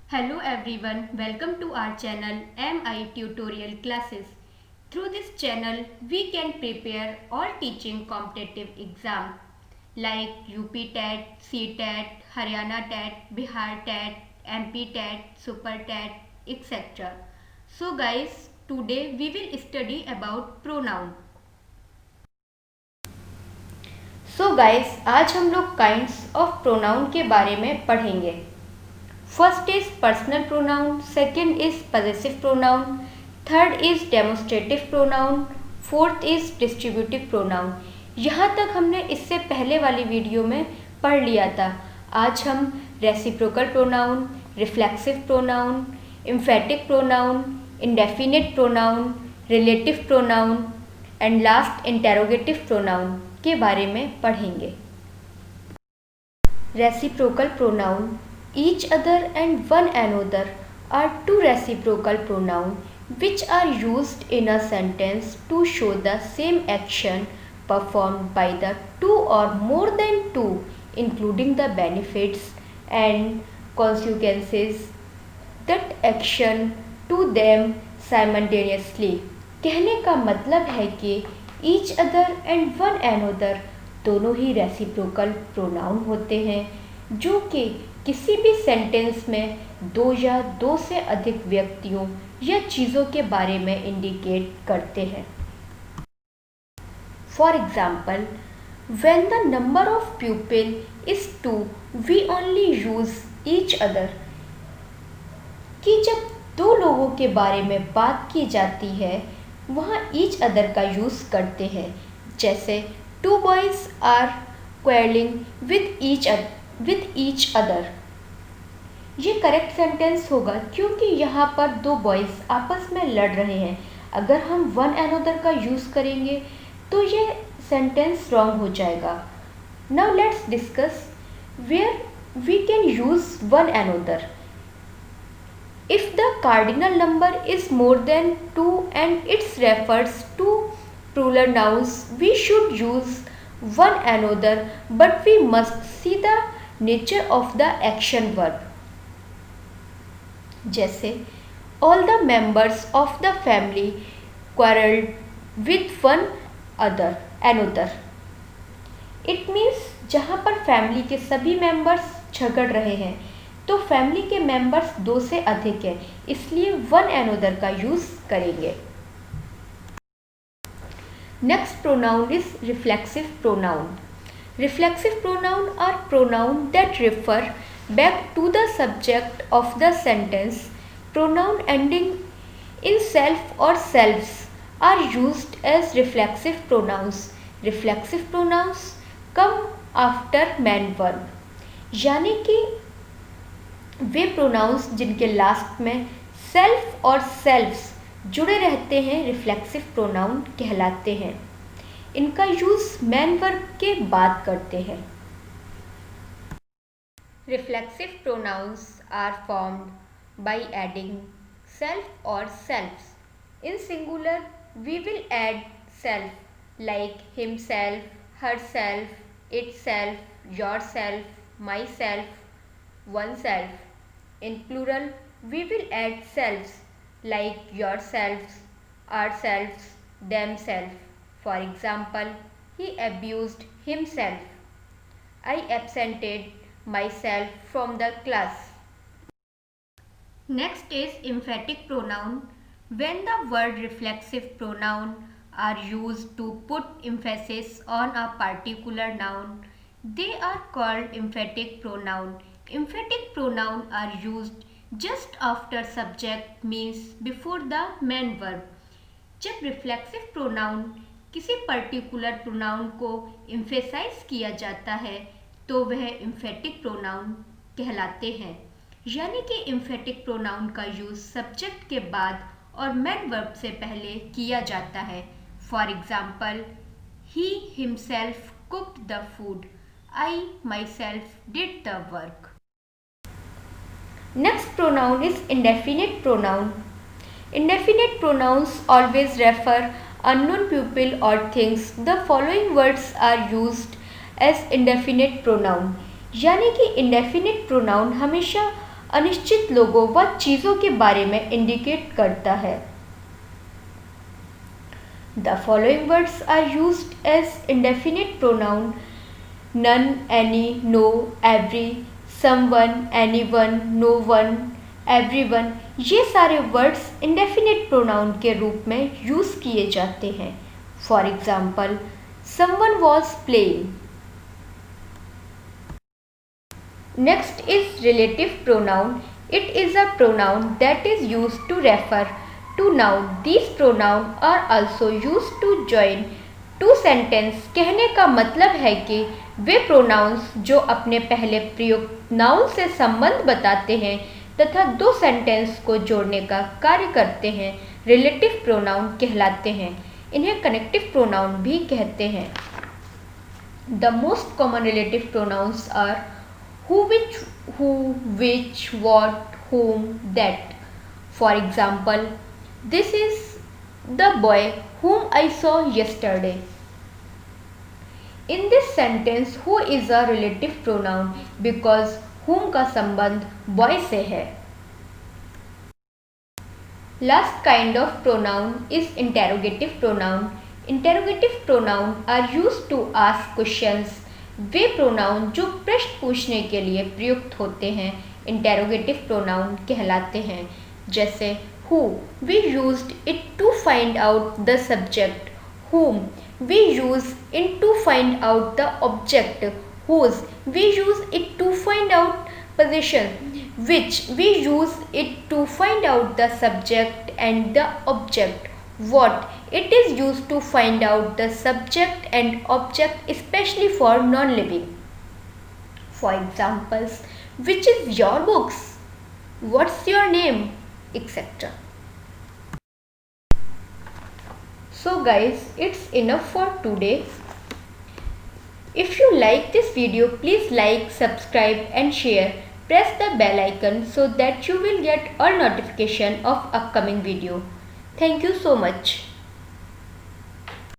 Hello everyone, welcome to our channel MI Tutorial Classes. Through this channel, we can prepare all teaching competitive exams like UP TET, CTET, Haryana TET, Bihar TET, MP TET, Super TET, etc. So guys, today we will study about pronoun. So guys, आज हम लोग kinds of pronoun के बारे में पढ़ेंगे. First is personal pronoun, second is possessive pronoun, third is demonstrative pronoun, fourth is distributive pronoun. यहाँ तक हमने इससे पहले वाली वीडियो में पढ़ लिया था. आज हम reciprocal pronoun, reflexive pronoun, emphatic pronoun, indefinite pronoun, relative pronoun and last interrogative pronoun के बारे में पढ़ेंगे. Reciprocal pronoun each other and one another are two reciprocal pronouns which are used in a sentence to show the same action performed by the two or more than two, including the benefits and consequences that action to them simultaneously. कहने का मतलब है कि each other and one another दोनों ही reciprocal pronoun होते हैं जो कि किसी भी सेंटेंस में दो या दो से अधिक व्यक्तियों या चीज़ों के बारे में इंडिकेट करते हैं. For example, when the number of people is 2 we only use each other. कि जब दो लोगों के बारे में बात की जाती है वहाँ ईच अदर का यूज़ करते हैं. जैसे 2 boys are quarrelling with each other. ये करेक्ट सेंटेंस होगा क्योंकि यहाँ पर दो बॉयज़ आपस में लड़ रहे हैं. अगर हम वन अनदर का यूज़ करेंगे तो ये सेंटेंस रॉन्ग हो जाएगा. Now let's discuss where we can use one another. If the cardinal number is more than 2 and it refers to plural nouns, we should use one another, but we must see the nature of the action verb. जैसे all the members of the family quarreled with one another. It means जहाँ पर family के सभी members झगड़ रहे हैं तो family के मेंबर्स दो से अधिक है, इसलिए वन अनदर का यूज करेंगे. Next pronoun is reflexive pronoun. Reflexive pronoun are pronoun that refer back to the subject of the sentence. Pronoun ending in self or selves are used as reflexive pronouns. Reflexive pronouns come after main verb. यानी कि वे pronounce जिनके last में self और सेल्फ्स जुड़े रहते हैं reflexive pronoun कहलाते हैं. इनका यूज़ मेन वर्ब के बाद करते हैं. Reflexive pronouns are formed by adding self or selves. In singular, we will add self like himself, herself, itself, yourself, myself, oneself. In plural, we will add selves like yourselves, ourselves, themselves. For example, he abused himself. I absented myself from the class. Next is emphatic pronoun. When the word reflexive pronoun are used to put emphasis on a particular noun, they are called emphatic pronoun. Emphatic pronoun are used just after subject means before the main verb. जब reflexive pronoun किसी particular pronoun को emphasise किया जाता है तो वह emphatic pronoun कहलाते हैं. यानी कि एम्फेटिक प्रोनाउन का यूज़ सब्जेक्ट के बाद और मेन वर्ब से पहले किया जाता है. For example, he himself cooked the food. I myself did the work. Next pronoun is indefinite pronoun. Indefinite pronouns always refer unknown people or things. The following words are used as indefinite pronoun. यानी कि indefinite pronoun हमेशा अनिश्चित लोगों व चीज़ों के बारे में इंडिकेट करता है। The following words are used as indefinite pronoun: none, any, no, every, someone, anyone, no one, everyone। ये सारे वर्ड्स इंडेफिनिट प्रोनाउन के रूप में यूज़ किए जाते हैं। For example, someone was playing। Next is relative pronoun. It is a pronoun that is used to refer to noun. These pronouns are also used to join two sentences। कहने का मतलब है कि वे प्रोनाउंस जो अपने पहले प्रयुक्त नाउन से संबंध बताते हैं तथा दो सेंटेंस को जोड़ने का कार्य करते हैं, रिलेटिव प्रोनाउन कहलाते हैं। इन्हें कनेक्टिव प्रोनाउन भी कहते हैं। The most common relative pronouns are who, which, what, whom, that। For example, this is the boy whom I saw yesterday। In this sentence, who is a relative pronoun because whom का संबंध boy से है। Last kind of pronoun is interrogative pronoun। Interrogative pronoun are used to ask questions। Way pronoun जो प्रश्न पूछने के लिए प्रयुक्त होते हैं इंटेरोगेटिव प्रोनाउन कहलाते हैं। जैसे who, we used it to find out the subject। whom, we use it to find out the object। whose, we use it to find out position। which, we use it to find out the subject and the object। what, it is used to find out the subject and object, especially for non-living। For examples, which is your books, what's your name, etc. So guys, it's enough for today. If you like this video, please like, subscribe and share. Press the bell icon so that you will get all notification of upcoming video. Thank you so much.